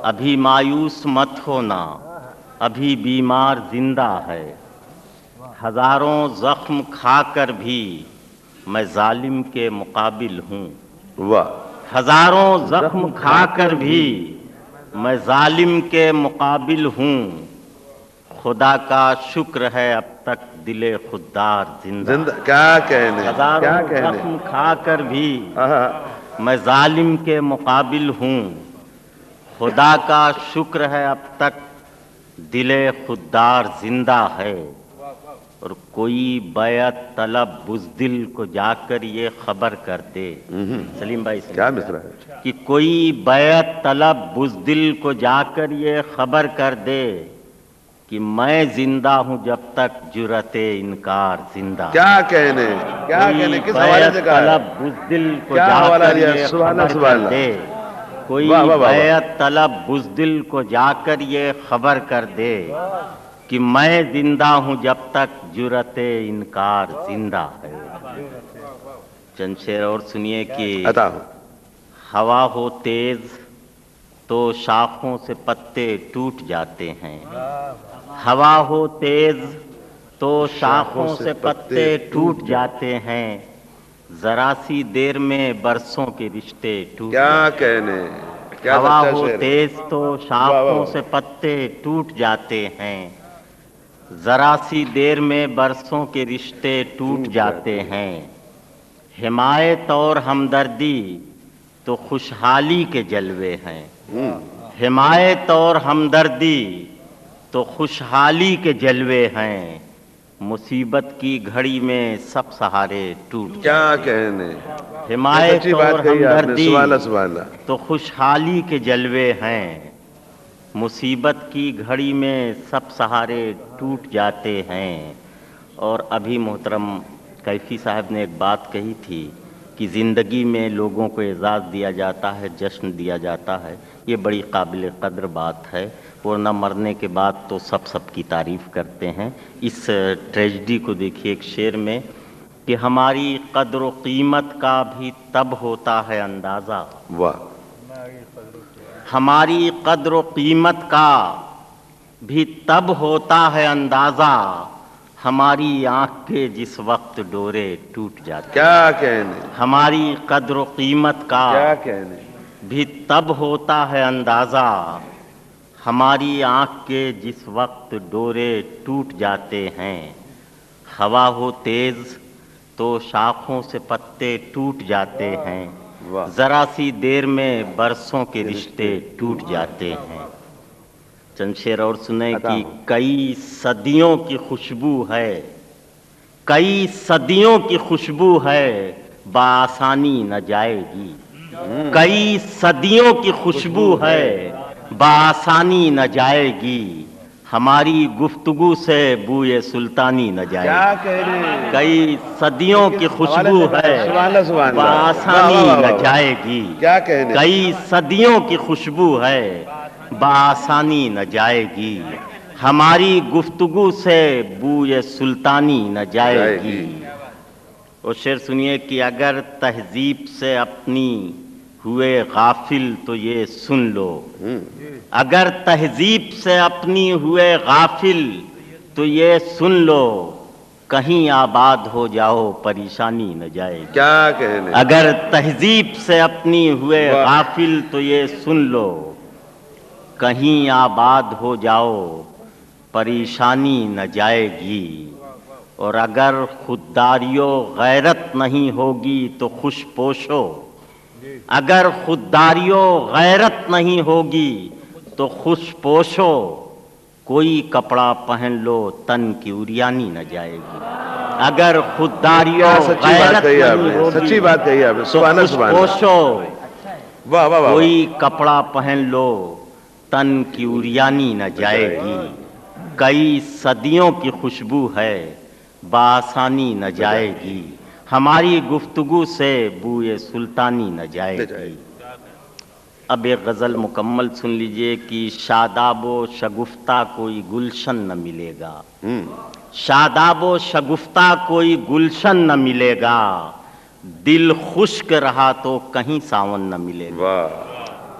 ابھی مایوس مت ہونا، ابھی بیمار زندہ ہے، ہزاروں زخم کھا کر بھی میں ظالم کے مقابل ہوں، واہ، ہزاروں زخم کھا کر بھی میں ظالم کے مقابل ہوں، خدا کا شکر ہے اب تک دل خوددار زندہ، کیا کہنے، ہزاروں زخم کھا کر بھی میں ظالم کے مقابل ہوں، خدا کا شکر ہے اب تک دل خوددار زندہ ہے، اور کوئی بیعت طلب بزدل کو جا کر یہ خبر کر دے، سلیم بھائی کیا مصرع ہے، کہ کوئی بیعت طلب بزدل کو جا کر یہ خبر کر دے کہ میں زندہ ہوں جب تک جرأت انکار زندہ، کیا کہنے، کیا کہنے، کس حوالے سے کہا ہے، طلب بزدل کو کیا جا حوالہ کر لیا، یہ سبحان اللہ، خبر سبحان کر اللہ، دے، کوئی واہ واہ واہ واہ، بیعت طلب بزدل کو جا کر یہ خبر کر دے کہ میں زندہ ہوں جب تک جرأت انکار زندہ ہے۔ چند شعر اور سنیے کہ عطا ہو، ہوا ہو تیز تو شاخوں سے پتے ٹوٹ جاتے ہیں، ہوا ہو تیز تو شاخوں سے پتے ٹوٹ جاتے ہیں، ذرا سی دیر میں برسوں کے رشتے ٹوٹ کیا جاتے کہنے، ہیں، کیا ہوا سچا ہو شعر ہے، تیز تو واہ واہ شاخوں واہ، سے پتے ٹوٹ جاتے ہیں، ذرا سی دیر میں برسوں کے رشتے ٹوٹ جاتے ہیں، حمایت اور ہمدردی تو خوشحالی کے جلوے ہیں، حمایت اور ہمدردی تو خوشحالی کے جلوے ہیں، مصیبت کی گھڑی میں سب سہارے ٹوٹ کیا کہنے، جاتے، حمایت سچی اور بات کہی آپ نے، ہمدردی سبحان اللہ، سبحان اللہ، تو خوشحالی کے جلوے ہیں، مصیبت کی گھڑی میں سب سہارے ٹوٹ جاتے ہیں۔ اور ابھی محترم کیفی صاحب نے ایک بات کہی تھی کہ زندگی میں لوگوں کو اعزاز دیا جاتا ہے، جشن دیا جاتا ہے، یہ بڑی قابل قدر بات ہے، ورنہ مرنے کے بعد تو سب کی تعریف کرتے ہیں۔ اس ٹریجڈی کو دیکھیے ایک شعر میں کہ ہماری قدر و قیمت کا بھی تب ہوتا ہے اندازہ، واہ، ہماری قدر و قیمت کا بھی تب ہوتا ہے اندازہ، ہماری آنکھ کے جس وقت ڈورے ٹوٹ جاتے، کیا کہنے، ہماری قدر و قیمت کا کیا کہنے، بھی تب ہوتا ہے اندازہ، ہماری آنکھ کے جس وقت ڈورے ٹوٹ جاتے ہیں، ہوا ہو تیز تو شاخوں سے پتے ٹوٹ جاتے ہیں، واہ، ذرا سی دیر میں برسوں کے رشتے ٹوٹ جاتے ہیں۔ چند شعر اور سنیں کہ کئی صدیوں کی خوشبو ہے، کئی صدیوں کی خوشبو ہے بآسانی نہ جائے گی، کئی صدیوں کی خوشبو ہے بآسانی نہ جائے گی، ہماری گفتگو سے بوئے سلطانی نہ جائے کیا گی، کہنے، کئی صدیوں کی خوشبو ہے سبحان اللہ، سبحان اللہ، بآسانی واہ واہ نہ واہ، جائے گی، کیا کہنے، کئی صدیوں کی خوشبو ہے بآسانی نہ جائے گی، ہماری گفتگو سے بوئے سلطانی نہ جائے گی۔ اور شعر سنیے کہ اگر تہذیب سے اپنی ہوئے غافل تو یہ سن لو، اگر تہذیب سے اپنی ہوئے غافل تو یہ سن لو، کہیں آباد ہو جاؤ پریشانی نہ جائے گی، کیا کہنے، اگر تہذیب سے اپنی ہوئے غافل تو یہ سن لو، کہیں آباد ہو جاؤ پریشانی نہ جائے گی، اور اگر خودداری و غیرت نہیں ہوگی تو خوش پوشو، اگر خودداری و غیرت نہیں ہوگی تو خوش پوشو، کوئی کپڑا پہن لو تن کی اریانی نہ جائے گی، اگر خودداری و غیرت نہیں ہوگی سچی بات کہی آپ نے، تو سبحان اللہ، خوش سبحان اللہ، پوشو، واہ واہ واہ، کوئی کپڑا پہن لو تن کی اریانی نہ جائے گی، کئی صدیوں کی خوشبو ہے بآسانی نہ جائے گی، ہماری گفتگو سے بوئے سلطانی نہ جائے گی۔ اب ایک غزل مکمل سن لیجئے کہ شاداب و شگفتہ کوئی گلشن نہ ملے گا، شاداب و شگفتہ کوئی گلشن نہ ملے گا، دل خشک رہا تو کہیں ساون نہ ملے گا،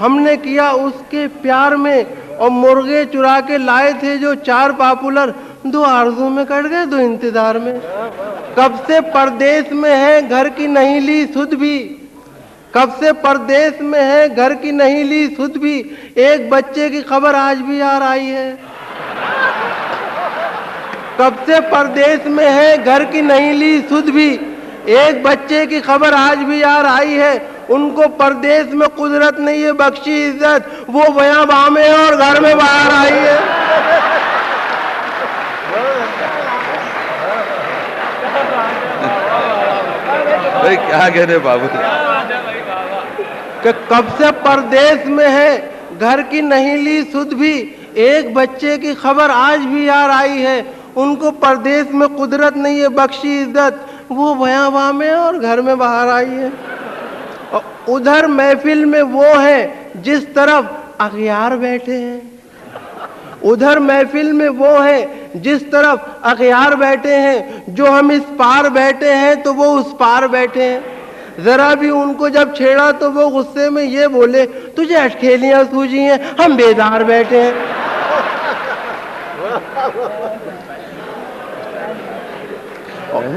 ہم نے کیا اس کے پیار میں، اور مرغے چرا کے لائے تھے جو 4 پاپولر، 2 آرزو میں کٹ گئے 2 انتظار میں۔ کب سے پردیس میں ہے گھر کی نہیں لی سدھ بھی، کب سے پردیس میں ہے گھر کی نہیں لی سدھ بھی، ایک بچے کی خبر آج بھی یار آئی ہے۔ کب سے پردیس میں ہے گھر کی نہیں لی سدھ بھی، ایک بچے کی خبر آج بھی یار آئی ہے۔ ان کو پردیس میں قدرت نے یہ بخشی عزت، وہ بیاباں میں اور گھر میں باہر آئی ہے۔ کیا کہنے بابو، کہ کب سے پردیس میں ہے گھر کی نہیں لی سدھ بھی، ایک بچے کی خبر آج بھی یار آئی ہے۔ ان کو پردیس میں قدرت نے یہ بخشی عزت، وہ بیاباں میں اور گھر میں باہر آئی ہے۔ اور ادھر محفل میں وہ ہیں جس طرف اغیار بیٹھے ہیں، ادھر محفل میں وہ ہیں جس طرف اغیار بیٹھے ہیں، جو ہم اس پار بیٹھے ہیں تو وہ اس پار بیٹھے ہیں۔ ذرا بھی ان کو جب چھیڑا تو وہ غصے میں یہ بولے، تجھے اٹکھیلیاں سوجی ہیں، ہم بیدار بیٹھے ہیں۔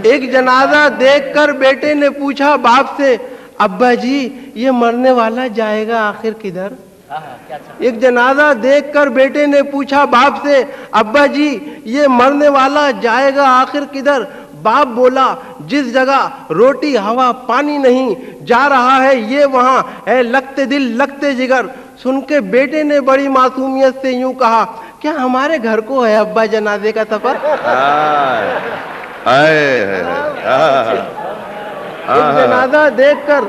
ایک جنازہ دیکھ کر بیٹے نے پوچھا باپ سے، ابا جی یہ مرنے والا جائے گا آخر کدھر؟ ایک جنازہ دیکھ کر بیٹے نے پوچھا باپ سے، ابا جی یہ مرنے والا جائے گا آخر کدھر؟ باپ بولا، جس جگہ روٹی ہوا پانی نہیں، جا رہا ہے یہ وہاں ہے لگتے دل لگتے جگر۔ سن کے بیٹے نے بڑی معصومیت سے یوں کہا، کیا ہمارے گھر کو ہے ابا جنازے کا سفر؟ ایک جنازہ دیکھ کر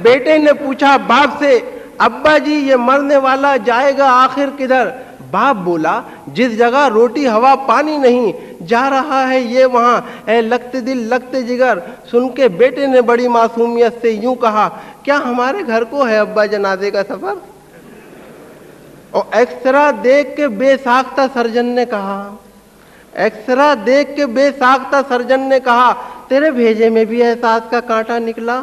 بیٹے نے پوچھا باپ سے، ابا جی یہ مرنے والا جائے گا آخر کدھر؟ باپ بولا، جس جگہ روٹی ہوا پانی نہیں، جا رہا ہے یہ وہاں ہے لگتے دل لگتے جگر۔ سن کے بیٹے نے بڑی معصومیت سے یوں کہا، کیا ہمارے گھر کو ہے ابا جنازے کا سفر؟ اور ایکسرا دیکھ کے بے ساختہ سرجن نے کہا، ایکسرا دیکھ کے بے ساختہ سرجن نے کہا، تیرے بھیجے میں بھی احساس کا کانٹا نکلا۔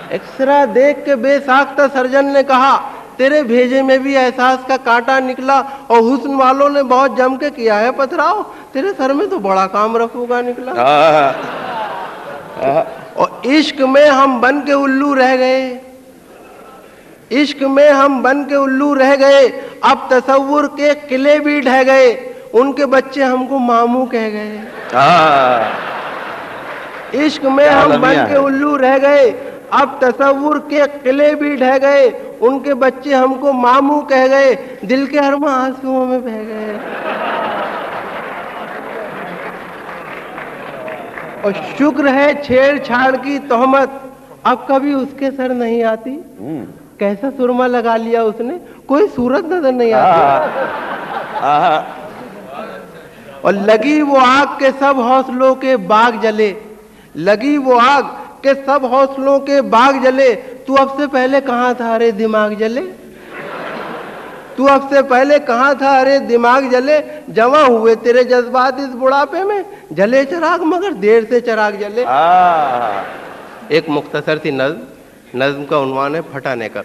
ایکسرا دیکھ کے بے ساختہ سرجن نے کہا، تیرے بھیجے میں بھی احساس کا کانٹا نکلا، اور حسن والوں نے بہت جم کے کیا ہے پتھراؤ، تیرے سر میں تو بڑا کام رفو کا نکلا۔ اور عشق میں ہم بن کے الو رہ گئے، عشق میں ہم بن کے الو رہ گئے، اب تصور کے قلعے بھی ڈھہ گئے، ان کے بچے ہم کو ماموں کہہ گئے۔ عشق میں ہم بن کے الو رہ گئے، اب تصور کے قلعے بھی ڈھہ گئے، ان کے بچے ہم کو ماموں کہہ گئے، دل کے ارماں آنسوؤں میں بہہ گئے۔ اور شکر ہے چھیڑ چھاڑ کی تہمت اب کبھی اس کے سر نہیں آتی۔ کیسا سرما لگا لیا اس نے، کوئی صورت نظر نہیں آتی۔ اور لگی وہ آگ کے سب حوصلوں کے باغ جلے، لگی وہ آگ کہ سب حوصلوں کے باغ جلے، تو اب سے پہلے کہاں تھا ارے دماغ جلے، تو اب سے پہلے کہاں تھا ارے دماغ جلے، جواں ہوئے تیرے جذبات اس بڑھاپے میں، جلے چراغ مگر دیر سے چراغ جلے۔ ایک مختصر سی نظم کا عنوان ہے پھٹا نیکر۔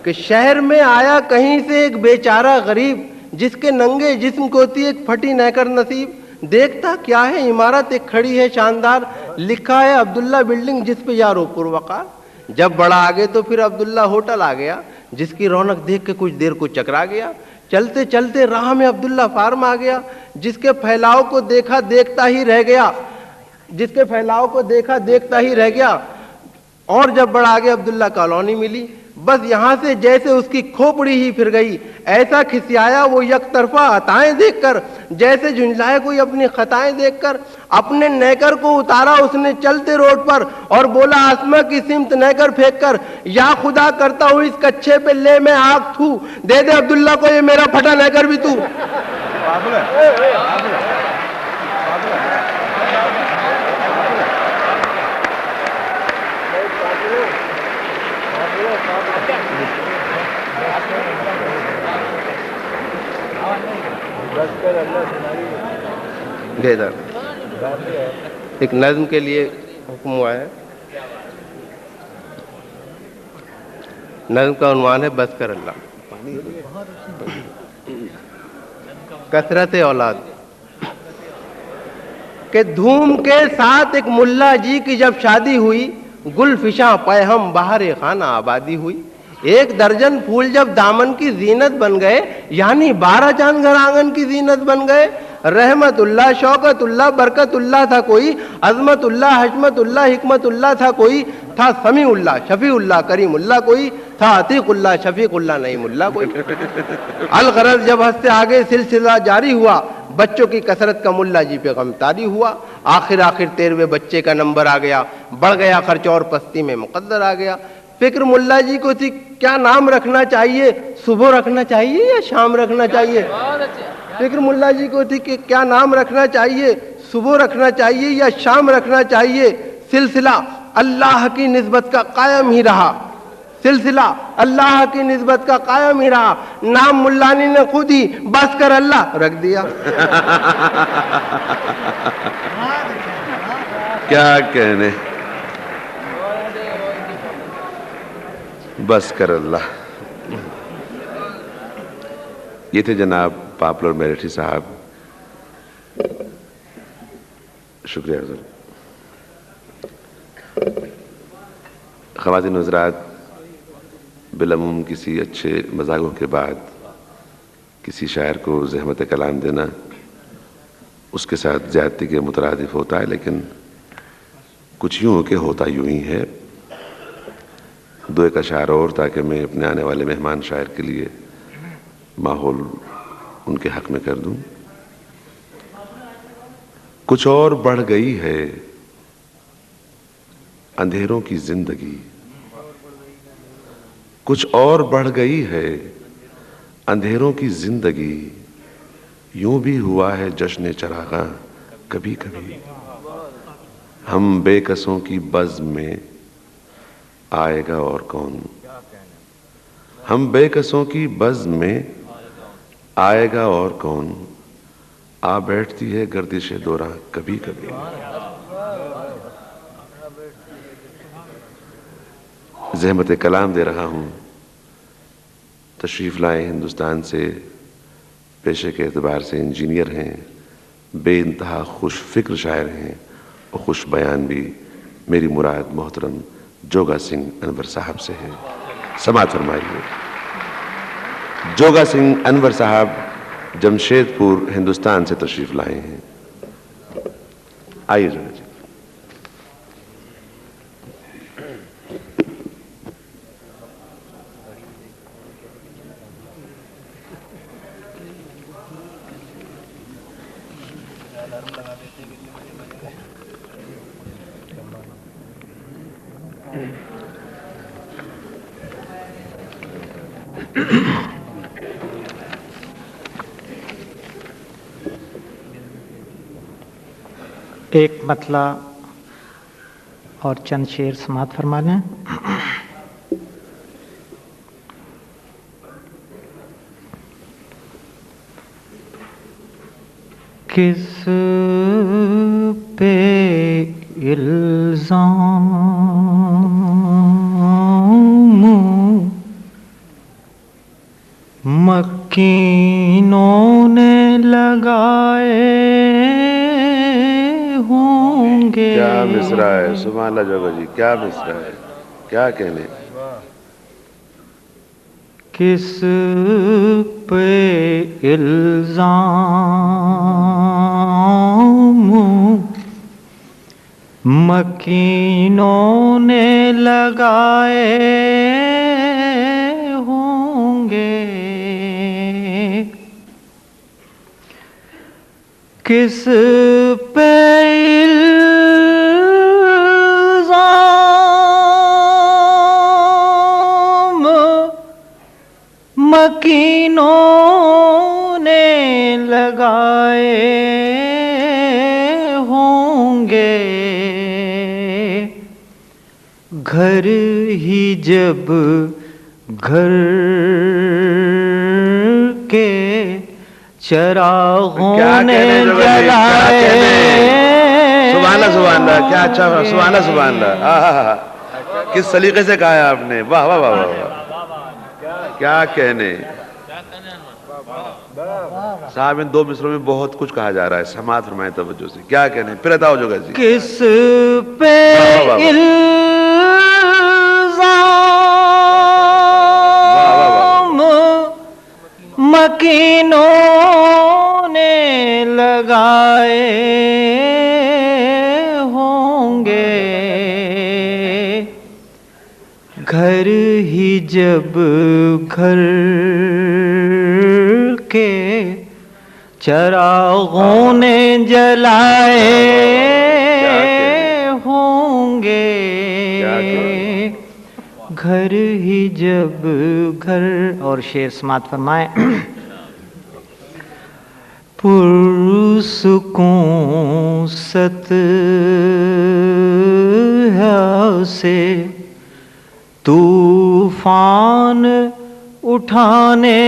کہ شہر میں آیا کہیں سے ایک بیچارہ غریب، جس کے ننگے جسم کو تھی ایک پھٹی نیکر نصیب، دیکھتا کیا ہے عمارت ایک کھڑی ہے شاندار، لکھا ہے عبداللہ بلڈنگ جس پہ یارو پروقار۔ جب بڑا آگے تو پھر عبداللہ ہوٹل آ گیا، جس کی رونق دیکھ کے کچھ دیر کو چکرا گیا۔ چلتے چلتے راہ میں عبداللہ فارم آ گیا، جس کے پھیلاؤ کو دیکھا دیکھتا ہی رہ گیا، جس کے پھیلاؤ کو دیکھا دیکھتا ہی رہ گیا۔ اور جب بڑا آگے عبداللہ کالونی ملی، بس یہاں سے جیسے اس کی کھوپڑی ہی پھر گئی، ایسا کھسیایا وہ یک طرفہ عطائیں دیکھ کر، جیسے جھنجلائے کوئی اپنی خطائیں دیکھ کر۔ اپنے نیکر کو اتارا اس نے چلتے روڈ پر، اور بولا آسماں کی سمت نیکر پھینک کر، یا خدا کرتا ہوں اس کچھے پہ لے میں آگ تھو، دے دے عبداللہ کو یہ میرا پھٹا نیکر بھی تو۔ ایک نظم کے لیے حکم ہوا ہے۔ نظم کا عنوان ہے بس کر اللہ. کثرت اولاد. کہ دھوم کے ساتھ ایک ملا جی کی جب شادی ہوئی, گل فشاں پیہم بہار خانہ آبادی ہوئی. 1 درجن پھول جب دامن کی زینت بن گئے, یعنی 12 چاند گھر آنگن کی زینت بن گئے. رحمت اللہ, شوکت اللہ, برکت اللہ تھا کوئی, عظمت اللہ, حشمت اللہ, حکمت اللہ تھا کوئی, تھا سمیع اللہ, شفیع اللہ, کریم اللہ کوئی, تھا عتیق اللہ, شفیق اللہ, نعیم اللہ کوئی. الغرض جب ہنستے آگے سلسلہ جاری ہوا, بچوں کی کثرت کا ملا جی پہ غم طاری ہوا. آخر 13ویں بچے کا نمبر آ گیا, بڑھ گیا خرچ اور پستی میں مقدر آ گیا. فکر ملا جی کو تھی کیا نام رکھنا چاہیے, صبح رکھنا چاہیے یا شام رکھنا چاہیے. فکر ملا جی کو تھی کہ کیا نام رکھنا چاہیے, صبح رکھنا چاہیے یا شام رکھنا چاہیے. سلسلہ اللہ کی نسبت کا قائم ہی رہا, سلسلہ اللہ کی نسبت کا قائم ہی رہا. نام ملانی نے خود ہی بس کر اللہ رکھ دیا. کیا کہنے, بس کر اللہ. یہ تھے جناب پاپلر میرٹھی صاحب. شکریہ حضور. خواتین حضرات, بالعموم کسی اچھے مزاحوں کے بعد کسی شاعر کو زحمت کلام دینا اس کے ساتھ زیادتی کے مترادف ہوتا ہے, لیکن کچھ یوں کہ ہوتا یوں ہی ہے. 2 ایک اشعار اور تاکہ میں اپنے آنے والے مہمان شاعر کے لیے ماحول ان کے حق میں کر دوں. کچھ اور بڑھ گئی ہے اندھیروں کی زندگی, کچھ اور بڑھ گئی ہے اندھیروں کی زندگی. یوں بھی ہوا ہے جشن چراغاں کبھی کبھی. ہم بے کسوں کی بزم میں آئے گا اور کون, ہم بے کسوں کی بزم میں آئے گا اور کون. آ بیٹھتی ہے گردش دوراں کبھی کبھی. زحمت کلام دے رہا ہوں. تشریف لائے ہندوستان سے, پیشے کے اعتبار سے انجینئر ہیں, بے انتہا خوش فکر شاعر ہیں اور خوش بیان بھی. میری مراد محترم جوگا سنگھ انور صاحب سے ہے. سماعت فرمائیے. جوگا سنگھ انور صاحب جمشید پور ہندوستان سے تشریف لائے ہیں. آئیے جوگا جی. ایک مطلع اور چند شعر سماعت فرما لیں. کس پہ الزام مکینوں نے لگائے ہوں گے. کیا مصرع ہے, سبحان اللہ جوگا جی, کیا مصرع ہے, کیا کہنے. کس پہ الزام مکینوں نے لگائے ہوں گے, کس پہ الزام مکینوں نے لگائے ہوں گے. گھر ہی جب گھر کے چراغوں نے جلائے. سبحان اللہ سبحان اللہ, کیا اچھا, سبحان اللہ سبحان اللہ. کس سلیقے سے کہا ہے آپ نے, واہ واہ واہ واہ. کیا کہنے صاحب، ان 2 مصروں میں بہت کچھ کہا جا رہا ہے، سماعت فرمائیں توجہ سے. کیا کہنے پھر عطا ہو جائے گا جی. کس پہ الزام مکینوں نے لگائے ہوں گے، گھر ہی جب گھر کے چراغوں نے جلائے ہوں گے، گھر ہی جب گھر. اور شعر سماعت فرمائیں. پرسکون سطح سے طوفان اٹھانے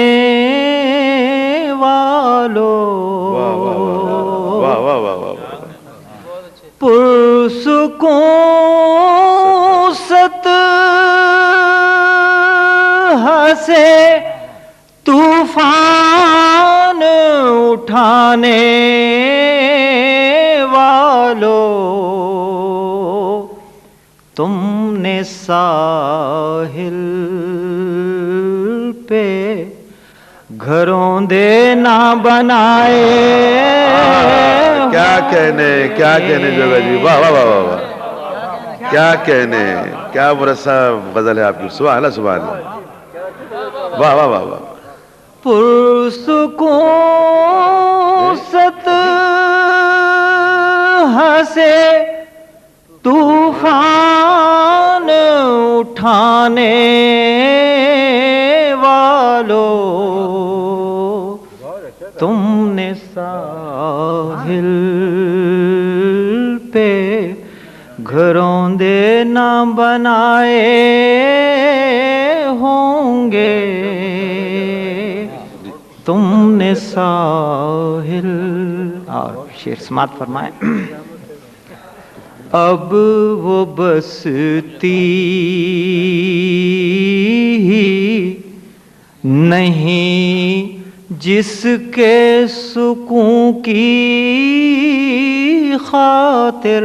والوں، پرسکون سطح سے طوفان اٹھانے والوں، تم نے ساحل پہ گھروں دے نہ بنائے. کیا کہنے جوگا جی. واہ واہ واہ واہ. کیا کہنے، کیا مرصع غزل ہے آپ کی. سبحان اللہ سبحان اللہ. واہ واہ واہ واہ. پرسکون سطح سے طوفان اٹھانے والوں، تم نے ساحل پہ گھروں دے نہ بنائے ہوں گے، تم نے ساحل. اور شعر سماعت فرمائیں. اب وہ بستی ہی نہیں جس کے سکون کی خاطر،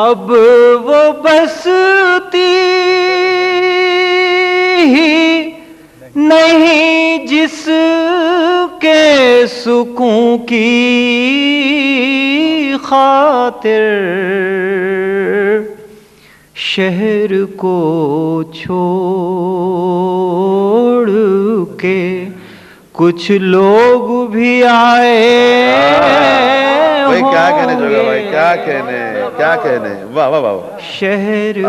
اب وہ بستی ہی نہیں جس کے سکون کی خاطر، شہر کو چھوڑ کے کچھ لوگ بھی آئے. بھائی کیا کہنے جوگا بھائی، کیا کہنے. واہ واہ واہ. شہر کو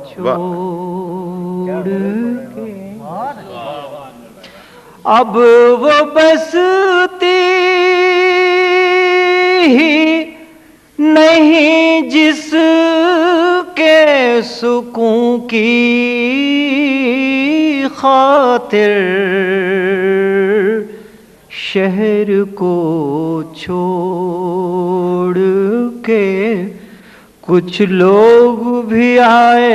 چھوڑ کے اب وہ بستی ہی نہیں جس کے سکون کی خاطر، شہر کو چھوڑ کے کچھ لوگ بھی آئے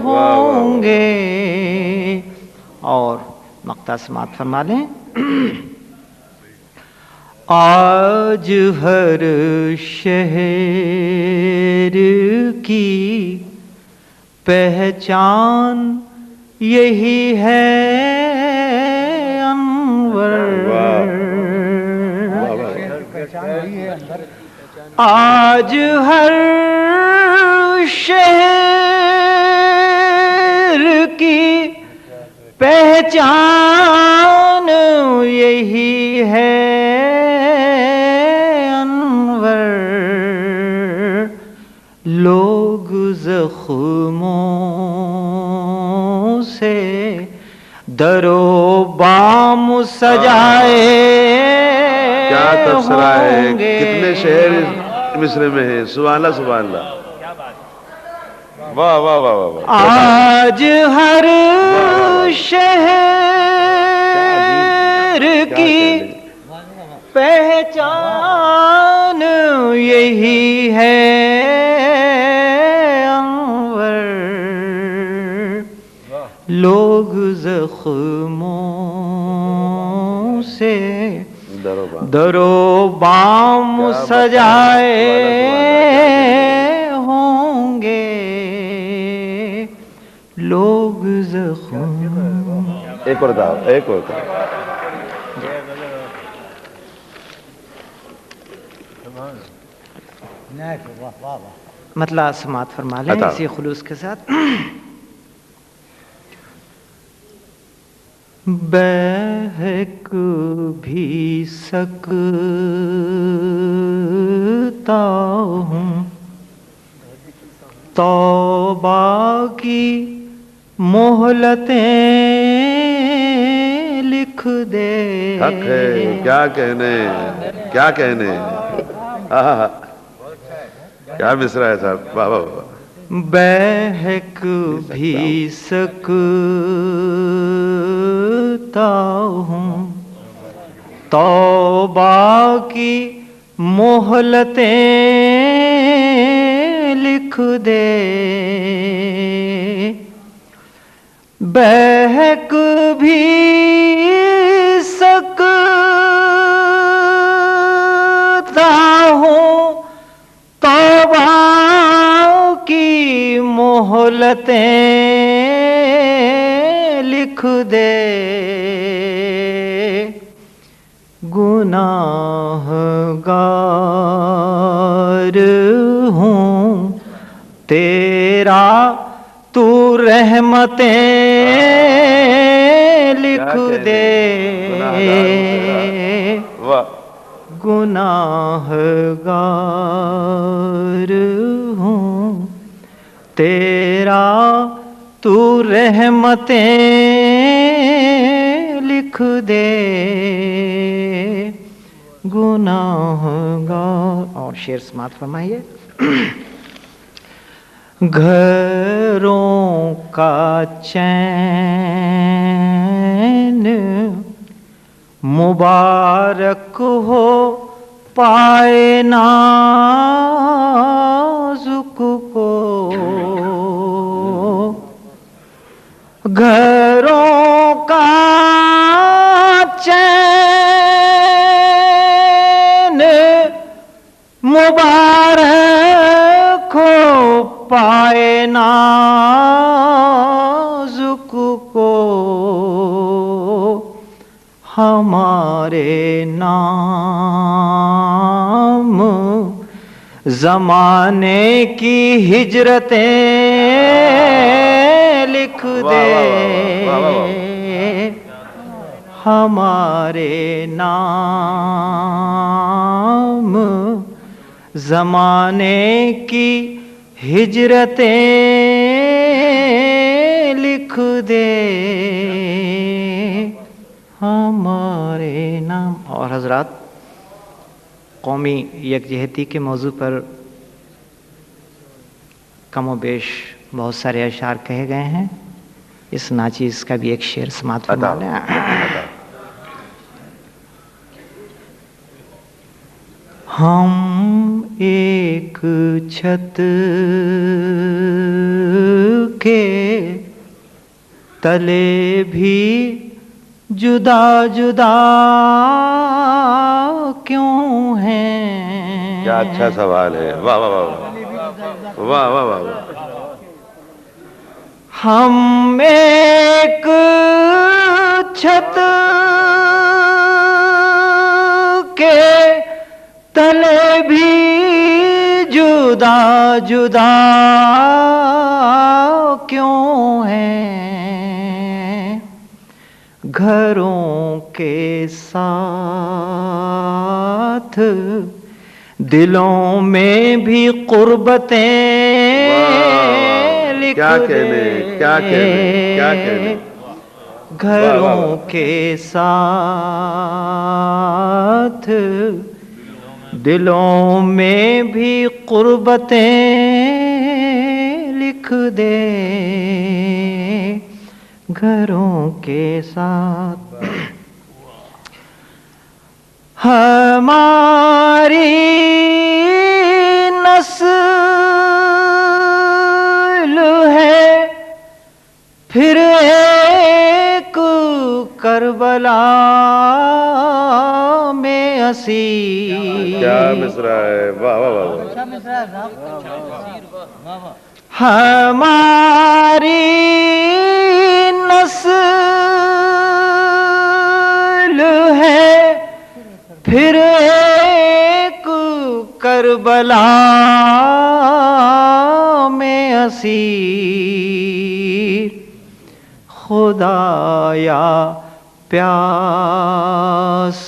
ہوں گے. اور مقطع سماعت فرما لیں. آج ہر شہر کی پہچان یہی ہے انور، آج ہر شہر کی پہچان یہی ہے انور، لوگ زخموں سے در و بام سجائے. کیا تبصرہ ہے، کتنے شعر مصرے میں ہیں. سبحان اللہ سبحان اللہ. واہ واہ واہ واہ. آج ہر شہر کی پہچان یہی ہے لوگ زخموں سے در و بام سجائے ہوں گے، لوگ زخم. ایک اور تھا، ایک اور تھا. مطلع سماعت فرما لیں اسی خلوص کے ساتھ. بہک بھی سکتا ہوں توبہ کی مہلتیں لکھ دے. حق ہے، کیا کہنے، کیا کہنے. کیا مصرع ہے صاحب، واہ واہ واہ. بہک بھی سکتا ہوں توبہ کی مہلتیں لکھ دے. بہک بھی سکتا ہوں توبہ کی مہلتیں لکھ دے. گناہ گار ہوں تیرا تو رحمتیں لکھ دے. گناہ گار ہوں تیرا تو رحمتیں لکھ دے. گناہ گار. اور شعر سماعت فرمائیے. گھروں کا چین مبارک ہو پائے نازک کو. گھروں کا چین مبارک ہو پائے نازک کو. ہمارے نام زمانے کی ہجرتیں لکھ دے. ہمارے نام زمانے کی ہجرتیں لکھ دے. ہمارے نام. اور حضرات، قومی یکجہتی کے موضوع پر کم و بیش بہت سارے اشعار کہے گئے ہیں. اس ناچیز کا بھی ایک شعر سماعت فرما لیں. ہم ایک چھت کے تلے بھی جدا جدا کیوں ہیں. کیا اچھا سوال ہے. واہ واہ واہ واہ واہ واہ. ہم ایک چھت کے تلے بھی جدا جدا کیوں ہیں. گھروں کے ساتھ دلوں میں بھی قربتیں لکھ دے. کیا کہنے. گھروں کے ساتھ دلوں میں بھی قربتیں لکھ دے. گھروں کے ساتھ ہماری نسل ہے پھر کربلا میں اسیر. کیا مصرع ہے، واہ واہ واہ. ہماری نسل ہے پھر ایک کربلا میں اسیر. خدایا پیاس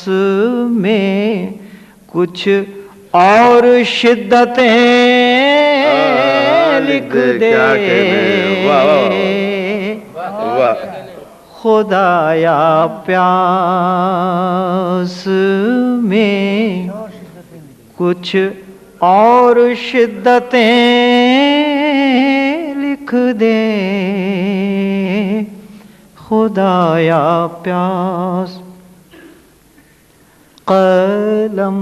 میں کچھ اور شدتیں لکھ دے. خدایا پیاس میں کچھ اور شدتیں لکھ دے. خدایا پیاس. قلم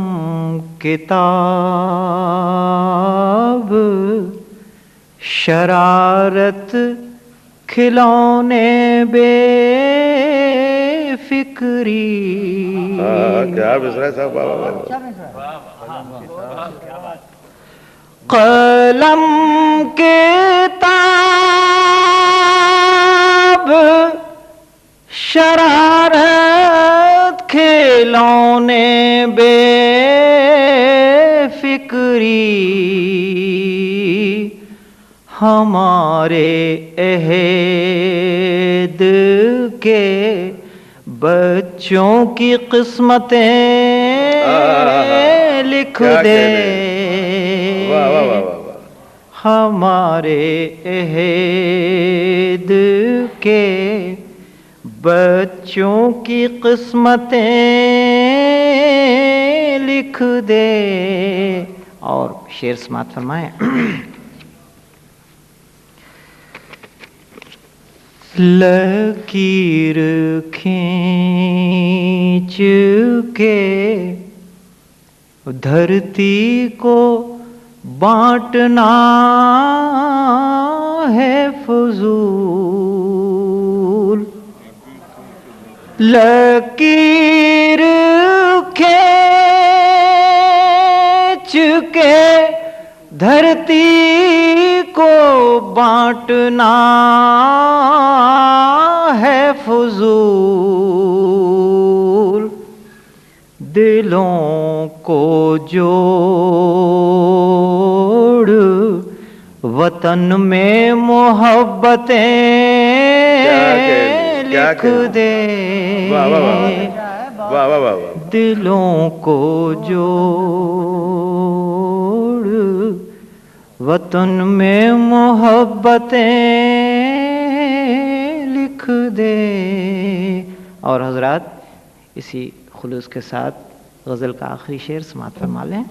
کتاب شرارت کھلونے بے فکری. کیا مصرع صاحب، واہ واہ واہ. قلم کتاب شرارت کھلونے بے فکری. ہمارے عہد کے بچوں کی قسمتیں لکھ دے. ہمارے عہد کے بچوں کی قسمتیں لکھ دے. اور شعر سماعت فرمائیں. لکیر کھینچ کے دھرتی کو بانٹنا ہے فضول. لکیر کھینچ کے دھرتی کو بانٹنا ہے فضول. دلوں کو جوڑ وطن میں محبتیں لکھ دے. دلوں کو جوڑ وطن میں محبتیں لکھ دے. اور حضرات اسی خلوص کے ساتھ غزل کا آخری شعر سماعت فرما لیں.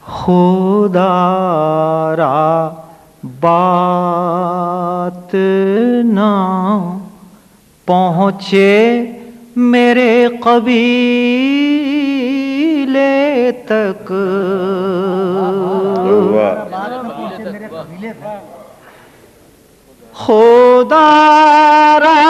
خدا را بات نہ پہنچے میرے قبیلے تک. خدا را